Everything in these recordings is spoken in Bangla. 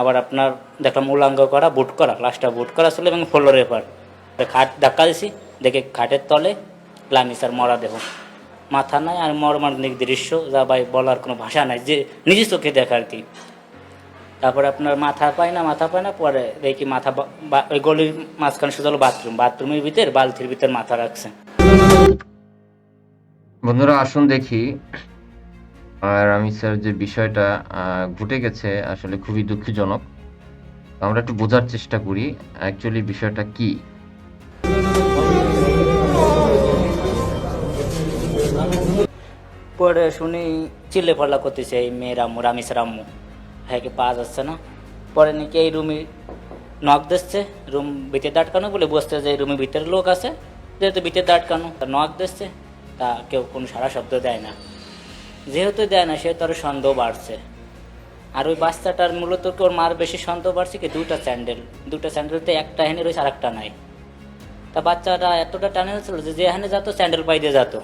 আবার আপনার দেখলাম উলাঙ্গ করা, বুট করা, লাস্টটা বুট করা ছিল এবং ফ্লোরে পার খাট ধাক্কা দিছি, দেখে খাটের তলে লামিসার মরা দেহ, মাথা নাই আর মর্মান্তিক দৃশ্য যা ভাই বলার কোনো ভাষা নাই, যে নিজের চোখে দেখা আর কি। তারপরে আপনার মাথা পায় না, পরে দেখি মাথা ওই গলির মাঝখানে শুধু হলো বাথরুমের ভিতর বালতির ভিতর মাথা রাখছে। বন্ধুরা আসুন দেখি। আর আমি স্যার যে বিষয়টা ঘটে গেছে আসলে খুবই দুঃখজনক। আমরা একটু বোঝার চেষ্টা করি অ্যাকচুয়ালি বিষয়টা কি। পরে শুনি চিল্লে ফাল্লা করতেছে এই মেয়ের আম্মু, রামিসের আম্মু, হ্যাঁ কি পাওয়া যাচ্ছে না। পরে নাকি এই রুমে নখ দিচ্ছে, রুম ভিতরে আটকানো বলে বসতে যে রুমের ভিতরে লোক আছে, যেহেতু ভিতরে আটকানো তা নখ দিচ্ছে, তা কেউ কোনো সারা শব্দ দেয় না। যেহেতু দেয় না সেহেতু আরও সন্দেহ বাড়ছে। আর ওই বাচ্চাটার মূলত ওর মার বেশি সন্দেহ বাড়ছে কি, দুটো স্যান্ডেলতে একটা হেনে রয়েছে আর একটা নাই। তা বাচ্চাটা এতটা টানে ছিল যে যেখানে যেত স্যান্ডেল পাই দিয়ে যেত।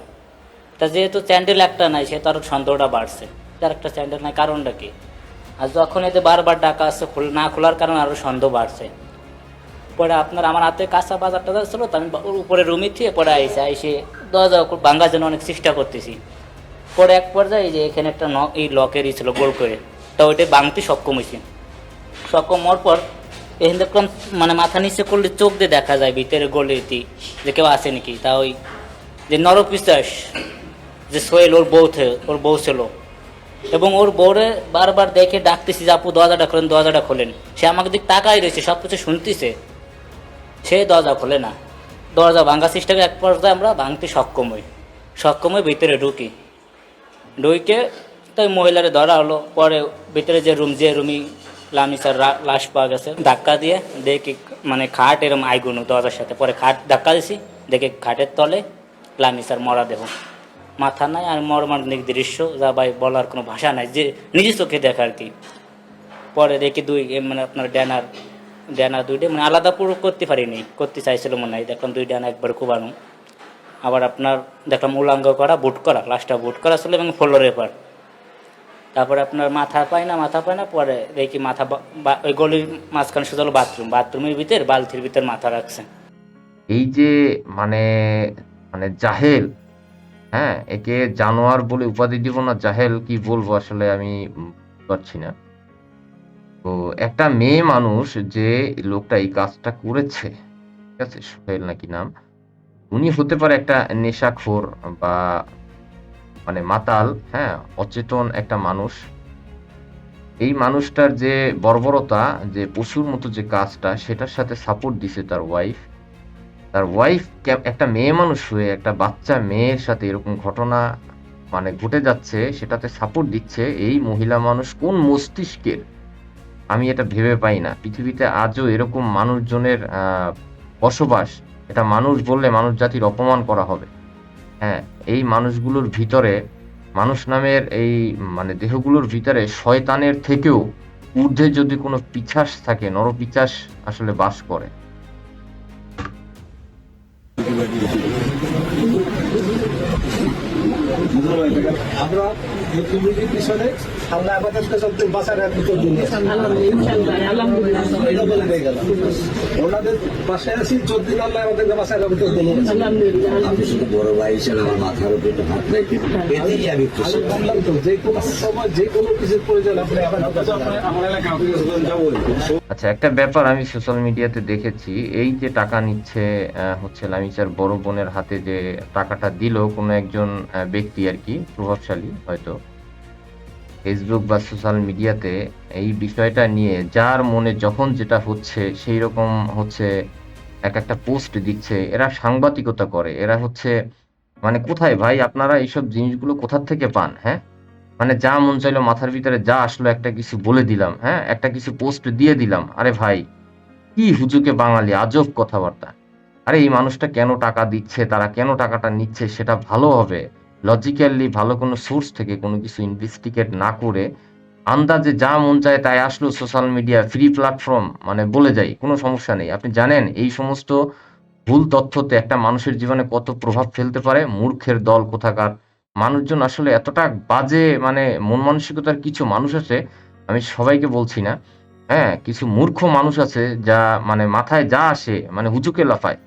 তা যেহেতু স্যান্ডেল একটা নাই সে তার সন্দেহটা বাড়ছে, তার একটা স্যান্ডেল নাই, কারণটা কি। আর যখন এতে বারবার ডাকা আসছে না খোলার কারণে আরও সন্দেহ বাড়ছে। পরে আপনার আমার হাতে কাঁচা বাজার টাজার ছিল, তো আমি উপরে রুমে থেকে পরে এসে দরজা ভাঙ্গার জন্য অনেক চেষ্টা করতেছি। পরে এক পর্যায়ে যে এখানে একটা এই লকেরই ছিল গোল করে, তা ওইটাই ভাঙতে সক্ষম হয়েছি। সক্ষম হওয়ার পর এখানে দেখলাম মানে মাথা নিচে করলে চোখ দিয়ে দেখা যায় ভিতরে গলিতে যে কেউ আসে নাকি। তা ওই যে নরপিশ্বাস যে সোহেল ওর বউ ছিল, এবং ওর বউরে বারবার দেখে ডাকতেছি যে আপু দরজাটা খোলেন। সে আমাকে দিক তাকাই রয়েছে, সব কিছু শুনতেছে, সে দরজা খোলে না। দরজা ভাঙার চেষ্টা করে এক পর্যায়ে আমরা ভাঙতে সক্ষম হয়ে ভিতরে ঢুকে তাই মহিলারে ধরা হলো। পরে ভিতরে যে রুমি লামিসার লাশ পাওয়া গেছে, ধাক্কা দিয়ে দেখি মানে খাট এরম আইগুনো দরজার সাথে, পরে খাট ধাক্কা দিছি, দেখে খাটের তলে লামিসার মরা দেহ, মাথা নাই আর মর্মান্তিক দৃশ্য যা ভাই বলার কোনো ভাষা নাই, যে নিজের চোখে দেখা আর কি। পরে দেখি মানে আপনার ড্যানার দুইটা মানে আলাদা পুরো করতে চাইছিল মনে হয়, দেখলাম দুই ডানা একবার কোবানো। আবার আপনার দেখলাম উলাঙ্গ করা, বুট করা, লাস্টটা বুট করা ছিল এবং ফ্লোরে পার। তারপরে আপনার মাথা পায় না, পরে দেখি মাথা ওই গলির মাঝখানে শুধু হলো বাথরুমের ভিতর বালতির ভিতর মাথা রাখছে। এই যে মানে মানে জাহেল, হ্যাঁ, একে জানোয়ার বলে উপাধি দিব না জাহেল কি বলবো আসলে আমি পারছি না। তো একটা মেয়ে মানুষ যে লোকটা এই কাজটা করেছে, ঠিক আছে, সোহেল নাকি নাম, উনি হতে পারে একটা নেশাখোর বা মানে মাতাল, হ্যাঁ, অচেতন একটা মানুষ। এই মানুষটার যে বর্বরতা, যে পশুর মতো যে কাজটা, সেটার সাথে সাপোর্ট দিছে তার ওয়াইফ একটা মেয়ে মানুষ হয়ে একটা বাচ্চা মেয়ের সাথে এরকম ঘটনা মানে ঘটে যাচ্ছে, সেটাতে সাপোর্ট দিচ্ছে। এই মহিলা মানুষ কোন মস্তিষ্কের, আমি এটা ভেবে পাই না। পৃথিবীতে আজও এরকম মানুষজনের বসবাস, এটা মানুষ বললে মানুষ জাতির অপমান করা হবে। হ্যাঁ, এই মানুষগুলোর ভিতরে, মানুষ নামের এই মানে দেহগুলোর ভিতরে শয়তানের থেকেও ঊর্ধ্বে যদি কোনো পিশাচ থাকে, নরপিশাচ আসলে বাস করে। আমরা এই কমিটির পিছনে আল্লাহ আমাদের সবচেয়ে বাঁচার ভিতর দিয়ে এটা বলে দিয়ে গেলাম। ওনাদের বাসায় আছি 14 দিন, আল্লাহ আমাদেরকে বাঁচার ভিতর দিয়ে আপনি শুধু বড় ভাই হিসেবে আমার মাথার উপরে একটা হাত রেখে এতেই আমি খুশি। বললাম তো যে কোনো সময় যে কোনো কিছুর প্রয়োজন আপনি আমার এলাকা যাবো। আচ্ছা, একটা ব্যাপার আমি সোশ্যাল মিডিয়াতে দেখেছি, এই যে টাকা নিচ্ছে হচ্ছে লামিচার বড় বোনের হাতে, যে টাকাটা দিল কোনো একজন ব্যক্তি আর কি, প্রভাবশালী হয়তো, ফেসবুক বা সোশ্যাল মিডিয়াতে এই বিষয়টা নিয়ে যার মনে যখন যেটা হচ্ছে সেই রকম হচ্ছে এক একটা পোস্ট দিচ্ছে। এরা সাংবাদিকতা করে, এরা হচ্ছে মানে কোথায় ভাই আপনারা এইসব জিনিসগুলো কোথা থেকে পান? হ্যাঁ, মানে যা মন চাইলো মাথার ভিতরে যা আসলো একটা কিছু বলে দিলাম, হ্যাঁ, একটা কিছু পোস্ট দিয়ে দিলাম। আরে ভাই, কি হুজুকে বাঙালি, আজব কথাবার্তা। আরে এই মানুষটা কেন টাকা দিচ্ছে, তারা কেন টাকাটা নিচ্ছে, সেটা ভালোভাবে লজিক্যালি ভালো কোনো সোর্স থেকে কোনো কিছু ইনভেস্টিগেট না করে আন্দাজে যা মন চায় তাই আসলো সোশ্যাল মিডিয়া, ফ্রি প্ল্যাটফর্ম, মানে বলে যাই কোনো সমস্যা নেই। আপনি জানেন এই সমস্ত ভুল তথ্যতে একটা মানুষের জীবনে কত প্রভাব ফেলতে পারে? মূর্খের দল কোথাকার মানুষজন আসলে এতটা বাজে, মানে মন মানসিকতার কিছু মানুষ আছে, আমি সবাইকে বলছি না, হ্যাঁ, কিছু মূর্খ মানুষ আছে যা মানে মাথায় যা আসে মানে হুজুকে লাফায়।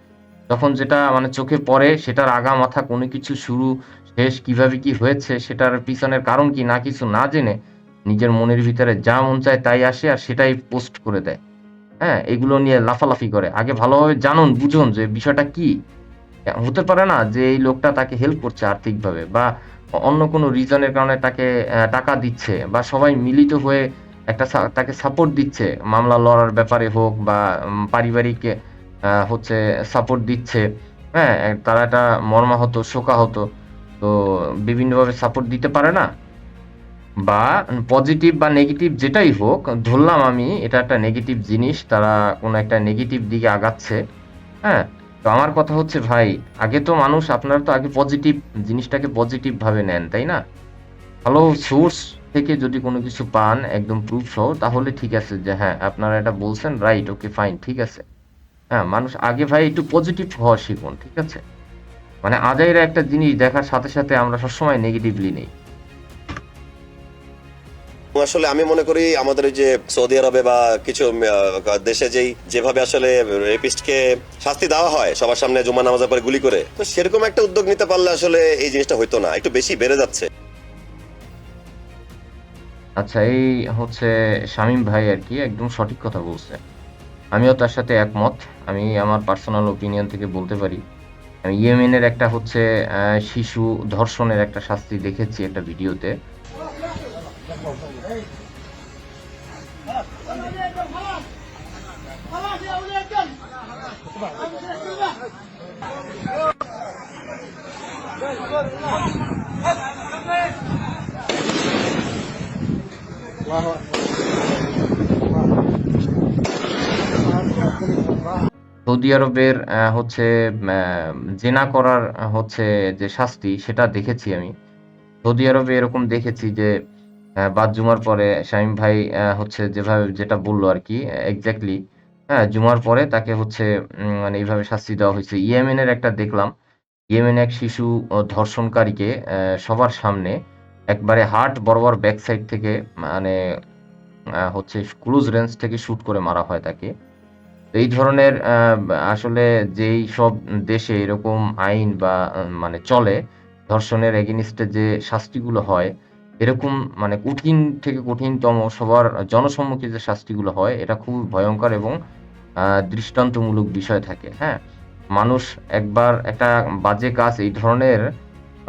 তখন যেটা মানে চোখে পড়ে সেটার আগা মাথা কোনো কিছু শুরু শেষ কিভাবে কি হয়েছে সেটার পিছনের কারণ কি না কিছু না জেনে নিজের মনের ভিতরে যা মন চায় তাই আসে আর সেটাই পোস্ট করে দেয়। হ্যাঁ? এগুলো নিয়ে লাফালাফি করে। আগে ভালোভাবে জানুন, বুঝুন যে বিষয়টা কি? হতে পারে না যে এই লোকটা তাকে হেল্প করছে আর্থিকভাবে বা অন্য কোনো রিজনের কারণে তাকে টাকা দিচ্ছে বা সবাই মিলিত হয়ে একটা তাকে সাপোর্ট দিচ্ছে। মামলা লড়ার ব্যাপারে হোক বা পারিবারিক হচ্ছে সাপোর্ট দিচ্ছে। হ্যাঁ? তারা একটা মর্মাহত, শোকাহত। তো বিভিন্নভাবে সাপোর্ট দিতে পারে না? বা পজিটিভ বা নেগেটিভ যেটাই হোক, ধরলাম আমি এটা একটা নেগেটিভ জিনিস। তারা কোনো একটা নেগেটিভ দিকে আগাচ্ছে। হ্যাঁ? তো আমার কথা হচ্ছে ভাই, আগে তো মানুষ আপনারা তো আগে পজিটিভ জিনিসটাকে পজিটিভ ভাবে নেন, তাই না? ভালো সোর্স থেকে যদি কোনো কিছু পান একদম প্রুফ সহ তাহলে ঠিক আছে যে হ্যাঁ, আপনারা এটা বলছেন রাইট, ওকে ফাইন ঠিক আছে। হ্যাঁ, মানুষ আগে ভাই একটু পজিটিভ হওয়া শিখুন, ঠিক আছে? মানে আজাইরা একটা জিনিস দেখার সাথে, সাথে আমরা সবসময় নেগেটিভলি নেই। আসলে আমি মনে করি আমাদের এই যে সৌদি আরবে বা কিছু দেশে যেভাবে আসলে রেপিস্টকে শাস্তি দেওয়া হয় সবার সামনে জুমা নামাজের পরে গুলি করে, তো সেরকম একটা উদ্যোগ নিতে পারলে আসলে এই জিনিসটা হইতো না, একটু বেশি বেড়ে যাচ্ছে। আচ্ছা এই হচ্ছে শামীম ভাই আরকি একদম সঠিক কথা বলছে। আমিও তার সাথে একমত। আমি আমার পার্সোনাল ওপিনিয়ন থেকে বলতে পারি। আমি ইয়েমেনের একটা হচ্ছে শিশু ধর্ষণের একটা শাস্তি দেখেছি একটা ভিডিওতে। সৌদি আরবের হচ্ছে জেনা করার হচ্ছে যে শাস্তি সেটা দেখেছি আমি। সৌদি আরবে এরকম দেখেছি যে বাদ জুমার পরে শামীম ভাই হচ্ছে যেভাবে যেটা বলল আরকি এক্সাক্টলি হ্যাঁ, জুমার পরে তাকে হচ্ছে মানে এইভাবে শাস্তি দেওয়া হয়েছে। ইয়েমেনের একটা দেখলাম। ইয়েমেনে এক শিশু ধর্ষণকারীকে সবার সামনে একবারে হার্ট বরাবর ব্যাক সাইড থেকে মানে হচ্ছে ক্লোজ রেঞ্জ থেকে শুট করে মারা হয় তাকে। তো এই ধরনের আসলে যেই সব দেশে এরকম আইন বা মানে চলে, ধর্ষণের এগেইনস্ট এ যে শাস্তিগুলো হয়, এরকম মানে কঠিন থেকে কঠিনতম সবার জনসম্মুখে যে শাস্তিগুলো হয়, এটা খুবই ভয়ংকর এবং আ দৃষ্টান্তমূলক বিষয় থাকে, হ্যাঁ? মানুষ একবার একটা বাজে কাজ এই ধরনের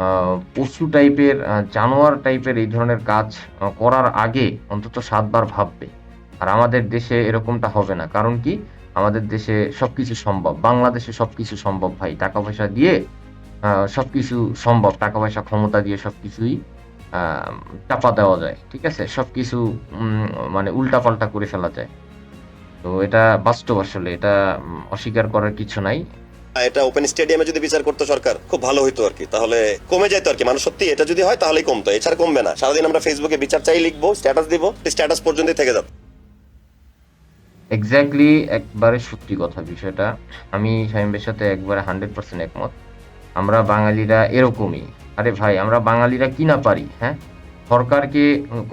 আ পশু টাইপের জানোয়ার টাইপের এই ধরনের কাজ করার আগে অন্তত ৭ বার ভাববে। আর আমাদের দেশে এরকমটা হবে না। কারণ কি? আমাদের দেশে সবকিছু সম্ভব। বাংলাদেশে সবকিছু সম্ভব ভাই। টাকা-পয়সা দিয়ে সবকিছু সম্ভব। টাকা-পয়সা ক্ষমতা দিয়ে সবকিছুই আ চাপা দেওয়া যায়। ঠিক আছে? সবকিছু মানে উল্টাপাল্টা করে ফেলা যায়। তো এটা বাস্তব আসলে। এটা অস্বীকার করার কিছু নাই। এটা ওপেন স্টেডিয়ামে যদি বিচার করতো সরকার খুব ভালো হইতো আর কি, তাহলে কমে যেত আর কি। মানুষ সত্যি এটা যদি হয় তাহলেই কমতো, এছাড়া কমবে না। সারাদিন আমরা ফেসবুকে বিচার চাই লিখবো, স্ট্যাটাস দিব, স্ট্যাটাস পর্যন্তই থেকে যাবে। এক্সাক্টলি একবারে সত্যি কথা বিষয়টা। আমি শামীম ভাইয়ের সাথে একবারে 100% একমত। আমরা বাঙালিরা এরকমই। আরে ভাই আমরা বাঙালিরা কি না পারি, হ্যাঁ? সরকারকে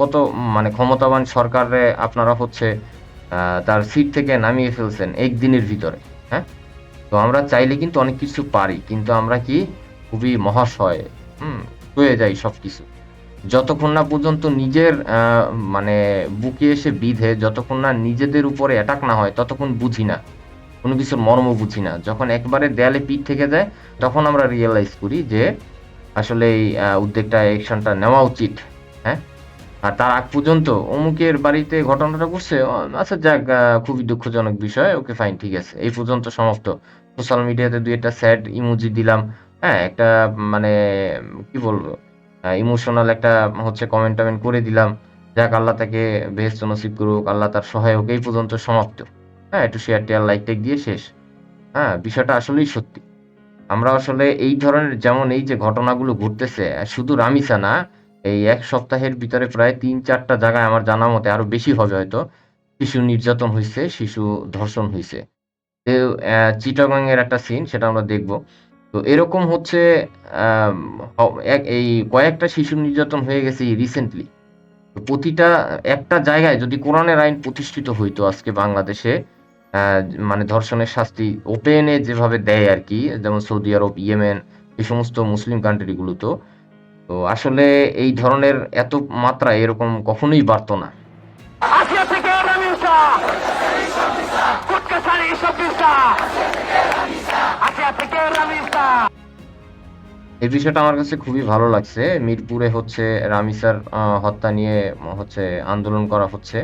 কত মানে ক্ষমতাবান সরকারে আপনারা হচ্ছে তার সিট থেকে নামিয়ে ফেলছেন ১ দিনের ভিতরে, হ্যাঁ? তো আমরা চাইলে কিন্তু অনেক কিছু পারি। কিন্তু আমরা কি খুবই মহাশয়, হুম? হয়ে যাই সবকিছু। যতক্ষণ না পর্যন্ত নিজের মানে বুকে এসে বিঁধে যতক্ষণ না নিজেদের উপরে অ্যাটাক না হয় ততক্ষণ বুঝি না। কোনো কিছুর মর্ম বুঝি না। যখন একবারে দেয়ালে পিঠ থেকে যায় তখন আমরা রিয়ালাইজ করি যে আসলে এই উদ্যোগটা অ্যাকশনটা নেওয়া উচিত। হ্যাঁ? আর তার আগ পর্যন্ত অমুকের বাড়িতে ঘটনাটা ঘটছে। আচ্ছা যাক খুবই দুঃখজনক বিষয়। ওকে ফাইন ঠিক আছে। এই পর্যন্ত সমাপ্ত। সোশ্যাল মিডিয়াতে ২ একটা স্যাড ইমোজি দিলাম। হ্যাঁ? একটা মানে কি বলবো? ইমোশনাল একটা হচ্ছে কমেন্ট-টমেন্ট করে দিলাম। যাক আল্লাহ তাকে বেহেশত নসিব করুক, আল্লাহ তার সহায় হোক। এই পর্যন্ত সমাপ্ত। হ্যাঁ? একটু শেয়ার-টেয়ার, লাইক-টাইক দিয়ে শেষ। হ্যাঁ? বিষয়টা আসলেই সত্যি। আমরা আসলে এই ধরনের যেমন এই যে ঘটনাগুলো ঘটতেছে শুধু রামিসা না, এই ১ সপ্তাহের ভিতরে প্রায় ৩-৪ টা জায়গায় আমার জানা মতে আরো বেশি হবে হয়তো। শিশু নির্যাতন হইছে, শিশু ধর্ষণ হইছে। কেউ চিটাগং এর একটা সিন সেটা আমরা দেখব। তো এরকম হচ্ছে আম হ এক এই কয়েকটা শিশু নির্যাতন হয়ে গেছে রিসেন্টলি। তো প্রতিটা একটা জায়গায় যদি কোরআনের আইন প্রতিষ্ঠিত হইতো আজকে বাংলাদেশে, আহ, মানে ধর্ষণের শাস্তি ওপেনে যেভাবে দেয় আর কি, যেমন সৌদি আরব, ইয়েমেন, এই সমস্ত মুসলিম কান্ট্রিগুলো, তো তো আসলে এই ধরনের এত মাত্রা এরকম কখনোই বাড়তো না। আসিয়া থেকে রামিসা কুটকাছাড়ি সব্বিসা আসিয়া থেকে রামিসা। এই বিষয়টা আমার কাছে খুবই ভালো লাগছে। মিরপুরে হচ্ছে রামিসার হত্যা নিয়ে হচ্ছে আন্দোলন করা হচ্ছে।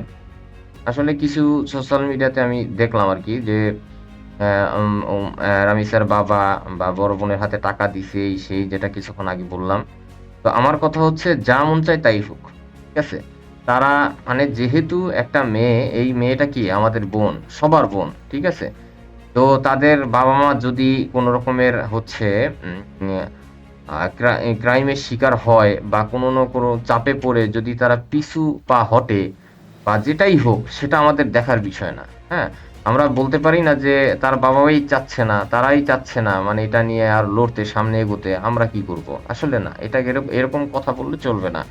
আসলে কিছু সোশ্যাল মিডিয়াতে আমি দেখলাম আর কি যে রামিসার বাবা বা বড় বোনের হাতে টাকা দিছে এই সেই, যেটা কিছুক্ষণ আগে বললাম। তো আমার কথা হচ্ছে যা মন চায় তাই হোক, ঠিক আছে। তারা মানে যেহেতু একটা মেয়ে, এই মেয়েটা কি আমাদের বোন, সবার বোন, ঠিক আছে। তো তাদের বাবা মা যদি কোনো রকমের হচ্ছে ক্রাইমের শিকার হয় বা কোনো না কোনো চাপে পড়ে যদি তারা পিছু পা হটে বা যেটাই হোক, সেটা আমাদের দেখার বিষয় না। হ্যাঁ, আমরা বলতে পারি না যে তার বাবাই চাচ্ছে না, তারাই চাচ্ছে না, মানে এটা নিয়ে আর লড়তে, সামনে এগোতে, আমরা কি করব? আসলে না, এটা এরকম কথা বললে চলবে না।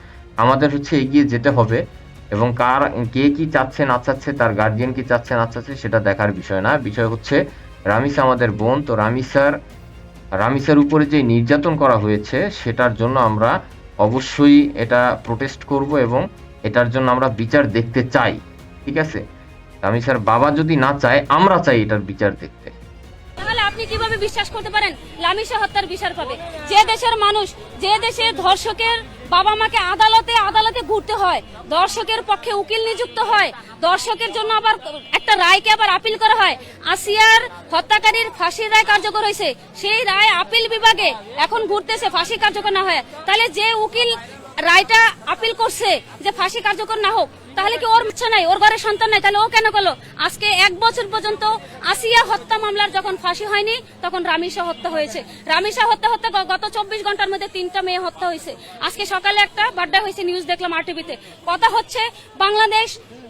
আমাদের হচ্ছে এগিয়ে যেতে হবে, এবং কে কি চাচ্ছে না চাচ্ছে, তার গার্জিয়ান কি চাচ্ছে না চাচ্ছে, সেটা দেখার বিষয় না। বিষয় হচ্ছে রামিসা আমাদের বোন। তো রামিসার উপরে যে নির্যাতন করা হয়েছে সেটার জন্য আমরা অবশ্যই এটা প্রোটেস্ট করব, এবং এটার জন্য আমরা বিচার দেখতে চাই, ঠিক আছে। রামিসার বাবা যদি না চায়, আমরা চাই এটার বিচার দেখতে। তাহলে আপনি কিভাবে বিশ্বাস করতে পারেন লামিসা হত্যার বিচার পাবে? যে দেশের মানুষ, যে দেশে ধর্ষকের বাবা মাকে আদালতে আদালতে ঘুরতে হয়, দর্শকের পক্ষে উকিল নিযুক্ত হয়, দর্শকের জন্য আবার একটা রায়কে আবার আপিল করা হয়। আসিয়ার হত্যাকারীর ফাঁসির রায় কার্যকর হয়েছে, সেই রায় আপিল বিভাগে এখন ঘুরতেছে, ফাঁসি কার্যকর না হয়। তাহলে যে উকিল রায়টা আপিল করছে যে ফাঁসি কার্যকর না হোক, তাহলে কি ওর ইচ্ছা নাই, ওর ঘরে সন্তান নাই, তাহলে ও কেন করলো? আজকে 1 বছর পর্যন্ত আসিয়া হত্যা মামলার যখন ফাঁসি হয়নি, তখন রামিসা হত্যা হয়েছে। রামিসা হত্যা গত 24 ঘন্টার মধ্যে 3টা মেয়ে হত্যা হয়েছে। আজকে সকালে একটা বার্থডে হয়েছে, নিউজ দেখলাম আরটিভিতে। কথা হচ্ছে বাংলাদেশ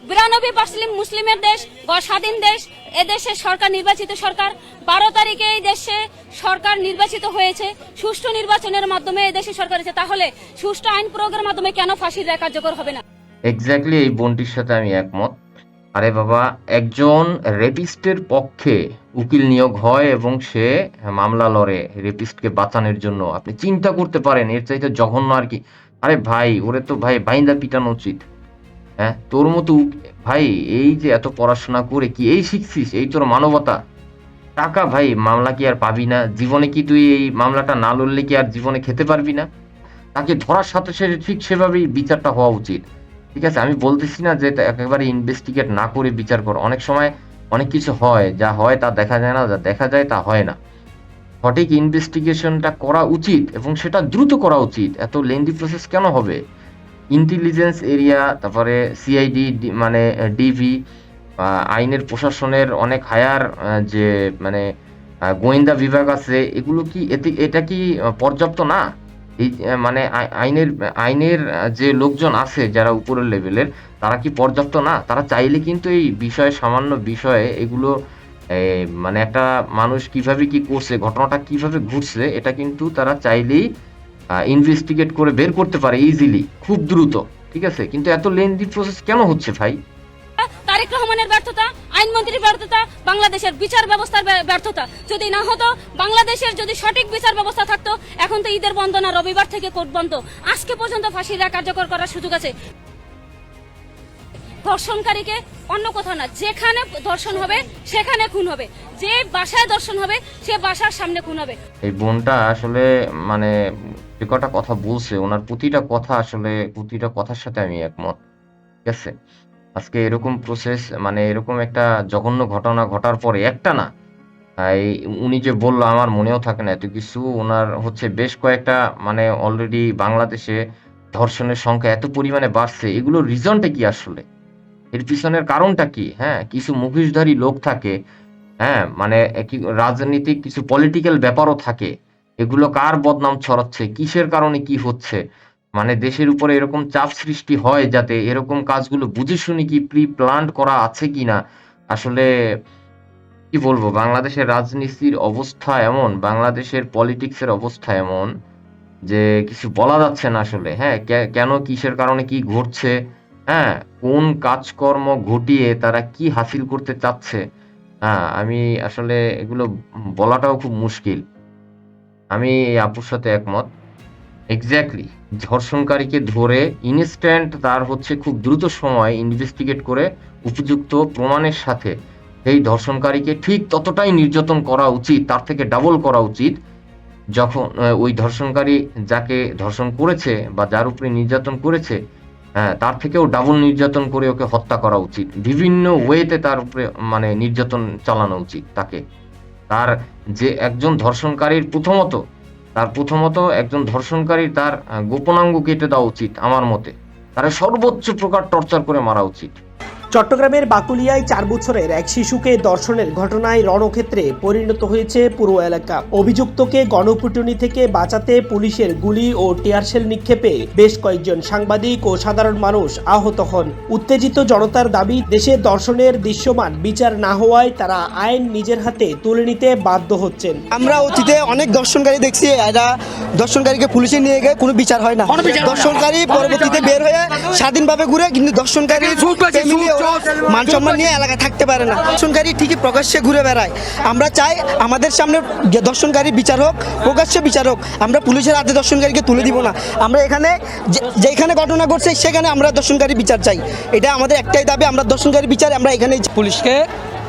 92% মুসলিমের দেশ, স্বাধীন দেশ, এদেশের সরকার নির্বাচিত সরকার। 12 তারিখে এই দেশে সরকার নির্বাচিত হয়েছে, সুষ্ঠু নির্বাচনের মাধ্যমে এই দেশে সরকার হয়েছে। তাহলে সুষ্ঠু আইন প্রয়োগের মাধ্যমে কেন ফাঁসির রায় কার্যকর হবে না? এক্স্যাক্টলি, এই বোনটির সাথে আমি একমত। আরে বাবা, একজন রেপিস্টের পক্ষে উকিল নিয়োগ হয় এবং সে মামলা লড়ে রেপিস্টকে বাঁচানোর জন্য। আপনি চিন্তা করতে পারেন এর চাইতে জঘন্য আর কি? আরে ভাই, ওরে তো ভাই বাইন্দা পিটানো উচিত। হ্যাঁ, তোর মতো ভাই, এই যে এত পড়াশোনা করে কি এই শিখছিস, এই তোর মানবতা? টাকা ভাই, মামলা কি আর পাবি না জীবনে? কি তুই এই মামলাটা না লড়লে কি আর জীবনে খেতে পারবি না? তাকে ধরার সাথে সাথে ঠিক সেভাবেই বিচারটা হওয়া উচিত, ঠিক আছে। আমি বলতেছি না যে একেবারে ইনভেস্টিগেট না করে বিচার কর। অনেক সময় অনেক কিছু হয়, যা হয় তা দেখা যায় না, যা দেখা যায় তা হয় না। সঠিক ইনভেস্টিগেশনটা করা উচিত এবং সেটা দ্রুত করা উচিত। এত লেন্দি প্রসেস কেন হবে? ইন্টেলিজেন্স এরিয়া, তারপরে সিআইডি, মানে ডিভি, আইনের প্রশাসনের অনেক হায়ার যে মানে গোয়েন্দা বিভাগ আছে, এগুলো কি এটা কি পর্যাপ্ত না? এই মানে আইনের আইনের যে লোকজন আছে যারা উপরের লেভেলের, তারা কি পর্যাপ্ত না? তারা চাইলে কিন্তু এই বিষয়ে, সামান্য বিষয়ে এগুলো মানে একটা মানুষ কিভাবে কি করছে, ঘটনাটা কিভাবে ঘটছে, এটা কিন্তু তারা চাইলেই ইনভেস্টিগেট করে বের করতে পারে ইজিলি, খুব দ্রুত, ঠিক আছে। কিন্তু এত লেন্দি প্রসেস কেন হচ্ছে ভাই? তারেক রহমানের ব্যর্থতা, আইনমন্ত্রীর ব্যর্থতা, বাংলাদেশের বিচার ব্যবস্থার ব্যর্থতা। যদি না হতো, বাংলাদেশের যদি সঠিক বিচার ব্যবস্থা থাকতো, এখন তো ঈদের বন্ধ না, রবিবার থেকে কোর্ট বন্ধ, আজকে পর্যন্ত ফাঁসির রায় কার্যকর করার সুযোগ আছে। ধর্ষণকারীকে অন্য কোথাও না, যেখানে ধর্ষণ হবে সেখানে খুন হবে, যে বাসায় ধর্ষণ হবে সে বাসার সামনে খুন হবে। এই বোনটা আসলে মানে যে কটা কথা বলছে, ওনার প্রতিটা কথা, আসলে প্রতিটা কথার সাথে আমি একমত, ঠিক আছে। আজকে এরকম প্রসেস, মানে এরকম একটা জঘন্য ঘটনা ঘটার পরে একটা না, এই উনি যে বললো, আমার মনেও থাকে না এত কিছু। ওনার হচ্ছে বেশ কয়েকটা, মানে অলরেডি বাংলাদেশে ধর্ষণের সংখ্যা এত পরিমাণে বাড়ছে, এগুলোর রিজনটা কি আসলে? এর পিছনের কারণটা কি? হ্যাঁ, কিছু মুখোশধারী লোক থাকে, হ্যাঁ, মানে রাজনীতিক কিছু পলিটিক্যাল ব্যাপারও থাকে। এগুলো কার বদনাম ছড়াচ্ছে, কিসের কারণে কি হচ্ছে, মানে দেশের উপরে এরকম চাপ সৃষ্টি হয় যাতে এরকম কাজগুলো বুঝে শুনে কি প্রি প্ল্যান্ড করা আছে কিনা। আসলে কি বলবো, বাংলাদেশের রাজনীতির অবস্থা এমন, বাংলাদেশের পলিটিক্সের অবস্থা এমন যে কিছু বলা যাচ্ছে না আসলে। হ্যাঁ, কেন, কিসের কারণে কি ঘটছে হ্যাঁ, কোন কাজকর্ম ঘটিয়ে তারা কি হাসিল করতে চাচ্ছে, আমি আসলে এগুলো বলাটাও খুব মুশকিল। আমি এই আপুর সাথে একমত। এক্স্যাক্টলি, ধর্ষণকারীকে ধরে ইনস্ট্যান্ট তার হচ্ছে খুব দ্রুত সময় ইনভেস্টিগেট করে উপযুক্ত প্রমাণের সাথে এই ধর্ষণকারীকে ঠিক ততটাই নির্যাতন করা উচিত, তার থেকে ডাবল করা উচিত, যখন ওই ধর্ষণকারী যাকে ধর্ষণ করেছে বা যার উপরে নির্যাতন করেছে, তার থেকেও ডাবল নির্যাতন করে ওকে হত্যা করা উচিত। বিভিন্ন ওয়েতে তার উপরে মানে নির্যাতন চালানো উচিত তাকে। তার যে একজন ধর্ষণকারীর প্রথমত একজন ধর্ষণকারীর তার গোপনাঙ্গ কেটে দেওয়া উচিত আমার মতে। তারা সর্বোচ্চ প্রকার টর্চার করে মারা উচিত। চট্টগ্রামের বাকুলিয়ায় 4 বছরের এক শিশুকে ধর্ষণের ঘটনায় রণক্ষেত্রে পরিণত হয়েছে পুরো এলাকা। অভিযুক্তকে গণপিটুনি থেকে বাঁচাতে পুলিশের গুলি ও টিয়ারশেল নিক্ষেপে বেশ কয়েকজন সাংবাদিক ও সাধারণ মানুষ আহত হন। উত্তেজিত জনতার দাবি, দেশে ধর্ষণের দৃশ্যমান বিচার না হওয়ায় তারা আইন নিজের হাতে তুলে নিতে বাধ্য হচ্ছেন। আমরা অতীতে অনেক ধর্ষণকারী দেখছি, এরা ধর্ষণকারীকে পুলিশে নিয়ে গিয়ে কোনো বিচার হয় না। ধর্ষণকারী পরবর্তীতে বের হয়ে স্বাধীনভাবে ঘুরে, কিন্তু ধর্ষণকারী মান সম্মান নিয়ে এলাকায় থাকতে পারে না। ধর্ষণকারী ঠিকই প্রকাশ্যে ঘুরে বেড়ায়। আমরা চাই আমাদের সামনে ধর্ষণকারী বিচার হোক, প্রকাশ্যে বিচার হোক। আমরা পুলিশের হাতে ধর্ষণকারীকে তুলে দিব না। আমরা এখানে যেখানে ঘটনা ঘটছে সেখানে আমরা ধর্ষণকারী বিচার চাই। এটা আমাদের একটাই দাবি, আমরা ধর্ষণকারী বিচার আমরা এখানেই চাই। পুলিশকে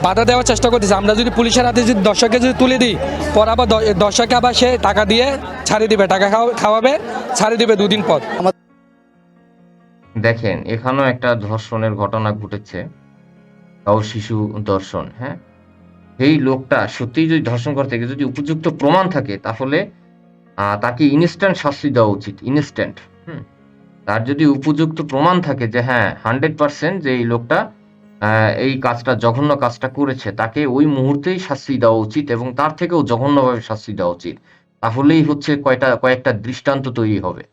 বাধা দেওয়ার চেষ্টা করতেছে। আমরা যদি পুলিশের হাতে যদি দর্শককে যদি তুলে দিই, পর আবার দর্শককে আবার সে টাকা দিয়ে ছাড়িয়ে দিবে, টাকা খাওয়াবে, ছাড়িয়ে দিবে 2 দিন পর। দেখেন, এখানেও একটা ধর্ষণের ঘটনা ঘটেছে, তাও শিশু ধর্ষণ। হ্যাঁ, এই লোকটা সত্যিই যদি ধর্ষণ করতে গিয়ে যদি উপযুক্ত প্রমাণ থাকে, তাহলে তাকে ইনস্ট্যান্ট শাস্তি দেওয়া উচিত, ইনস্ট্যান্ট। তার যদি উপযুক্ত প্রমাণ থাকে যে হ্যাঁ 100% যে এই লোকটা এই কাজটা, জঘন্য কাজটা করেছে, তাকে ওই মুহূর্তেই শাস্তি দেওয়া উচিত এবং তার থেকেও জঘন্যভাবে শাস্তি দেওয়া উচিত। তাহলেই হচ্ছে কয়েকটা দৃষ্টান্ত তৈরি হবে।